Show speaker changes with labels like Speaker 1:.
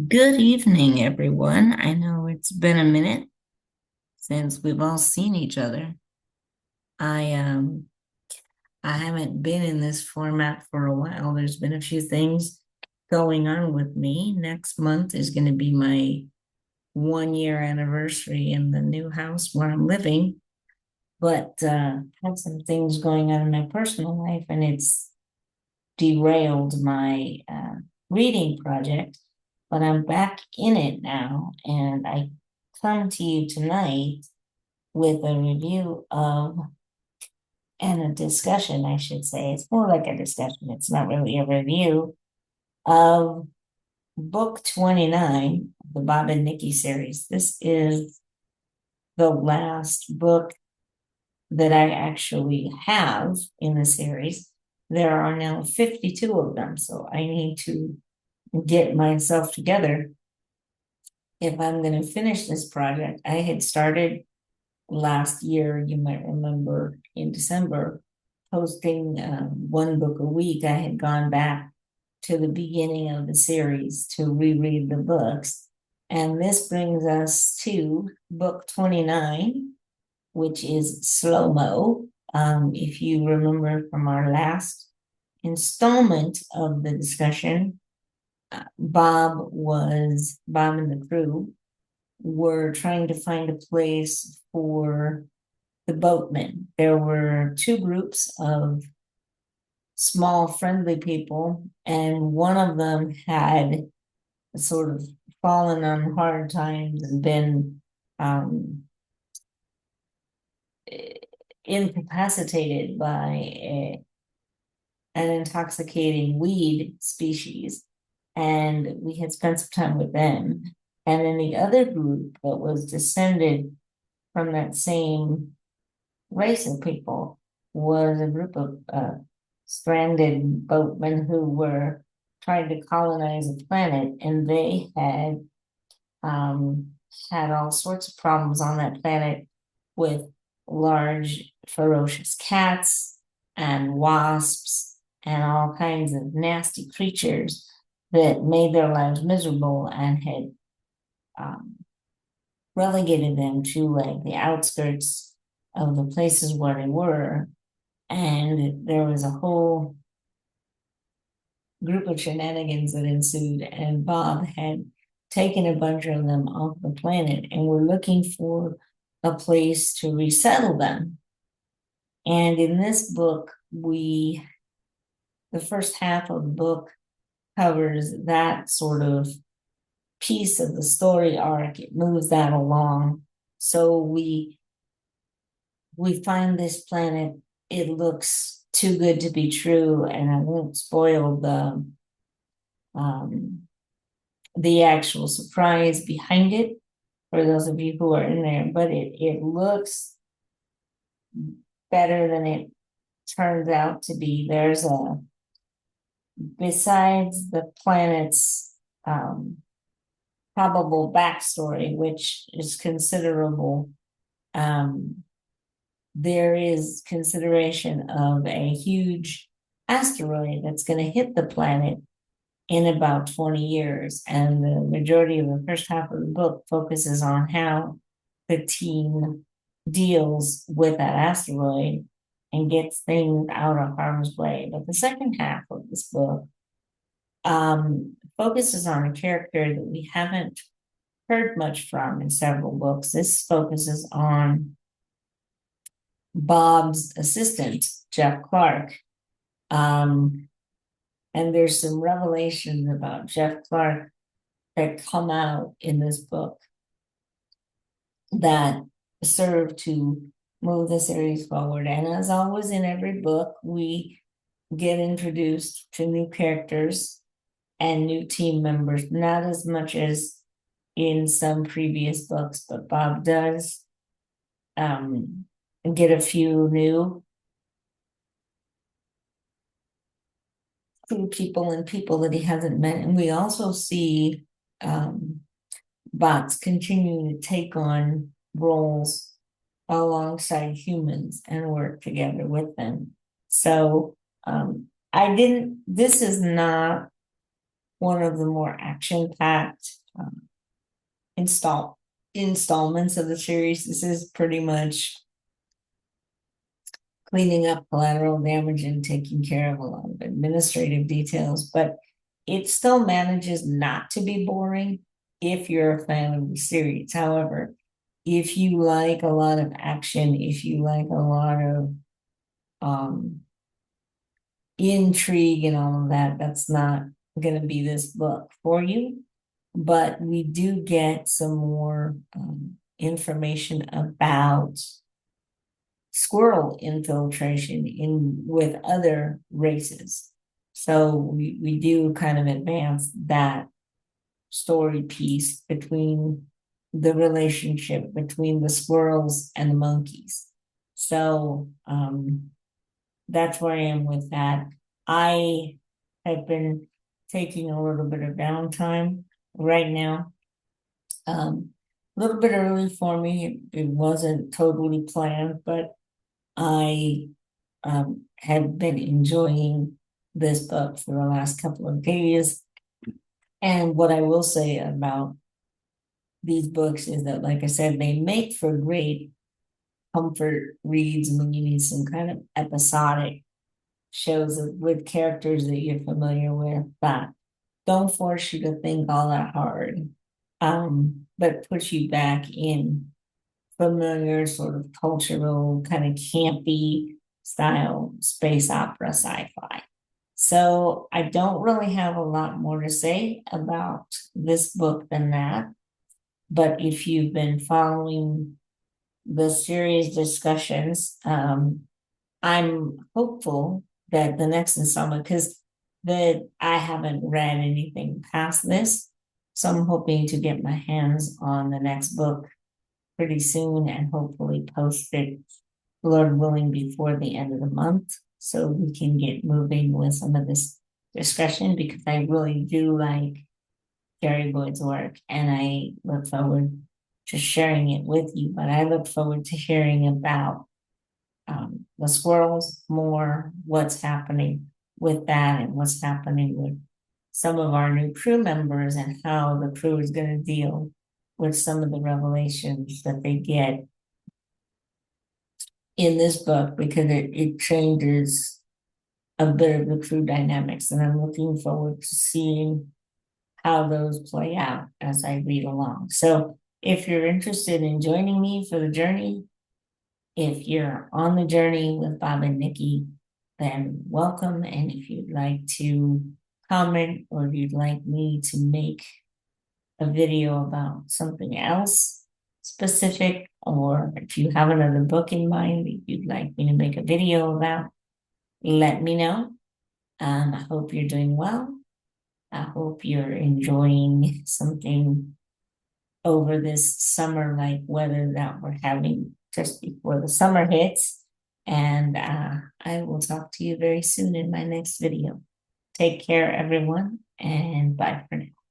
Speaker 1: Good evening, everyone. I know it's been a minute since we've all seen each other. I um I haven't been in this format for a while. There's been a few things going on with me. Next month is going to be my 1 year anniversary in the new house where I'm living, but had some things going on in my personal life, and it's derailed my reading project, but I'm back in it now, and I come to you tonight with a review of, and a discussion, I should say. It's more like a discussion, it's not really a review of book 29, the Bob and Nikki series. This is the last book that I actually have in the series. There are now 52 of them, so I need to get myself together if I'm going to finish this project. I had started last year, you might remember, in December, posting one book a week. I had gone back to the beginning of the series to reread the books. And this brings us to book 29, which is Slow Mo. If you remember from our last installment of the discussion, Bob and the crew were trying to find a place for the boatmen. There were two groups of small, friendly people, and one of them had sort of fallen on hard times and been incapacitated by an intoxicating weed species. And we had spent some time with them. And then the other group that was descended from that same race of people was a group of stranded boatmen who were trying to colonize a planet, and they um, had all sorts of problems on that planet with large, ferocious cats and wasps and all kinds of nasty creatures that made their lives miserable and had um, relegated them to like the outskirts of the places where they were. And there was a whole group of shenanigans that ensued, and Bob had taken a bunch of them off the planet and were looking for a place to resettle them. And in this book, the first half of the book covers that sort of piece of the story arc. It moves that along. So we find this planet. It looks too good to be true, and I won't spoil um, the actual surprise behind it for those of you who are in there. But it looks better than it turns out to be. There's a besides the planet's probable backstory, which is considerable. Um, there is consideration of a huge asteroid that's going to hit the planet in about 20 years. And the majority of the first half of the book focuses on how the team deals with that asteroid and gets things out of harm's way. But the second half of this book focuses on a character that we haven't heard much from in several books. This focuses on Bob's assistant, Jeff Clark. Um, and there's some revelations about Jeff Clark that come out in this book that serve to move the series forward. And as always in every book, we get introduced to new characters and new team members, not as much as in some previous books, but Bob does get a few new people and people that he hasn't met. And we also see bots continue to take on roles alongside humans and work together with them. So I didn't, this is not one of the more action-packed installments of the series. This is pretty much cleaning up collateral damage and taking care of a lot of administrative details, but it still manages not to be boring if you're a fan of the series. However, if you like a lot of action, if you like a lot of intrigue and all of that, that's not going to be this book for you. But we do get some more information about squirrel infiltration in with other races. So we do kind of advance that story piece between the relationship between the squirrels and the monkeys. So that's where I am with that. I have been taking a little bit of downtime right now. A little bit early for me. It wasn't totally planned, but I have been enjoying this book for the last couple of days. And what I will say about these books is that, like I said, they make for great comfort reads when you need some kind of episodic shows with characters that you're familiar with that don't force you to think all that hard, but put you back in familiar sort of cultural, kind of campy style space opera sci-fi. So I don't really have a lot more to say about this book than that. But if you've been following the series discussions, I'm hopeful that the next installment, because I haven't read anything past this, so I'm hoping to get my hands on the next book pretty soon and hopefully post it, Lord willing, before the end of the month, so we can get moving with some of this discussion, because I really do like Jerry Boyd's work and I look forward to sharing it with you. But I look forward to hearing about the squirrels more, what's happening with that, and what's happening with some of our new crew members and how the crew is going to deal with some of the revelations that they get in this book, because it changes a bit of the crew dynamics. And I'm looking forward to seeing how those play out as I read along. So if you're interested in joining me for the journey, if you're on the journey with Bob and Nikki, then welcome. And if you'd like to comment, or if you'd like me to make a video about something else specific, or if you have another book in mind that you'd like me to make a video about, let me know. I hope you're doing well. I hope you're enjoying something over this summer-like weather that we're having just before the summer hits. And I will talk to you very soon in my next video. Take care, everyone, and bye for now.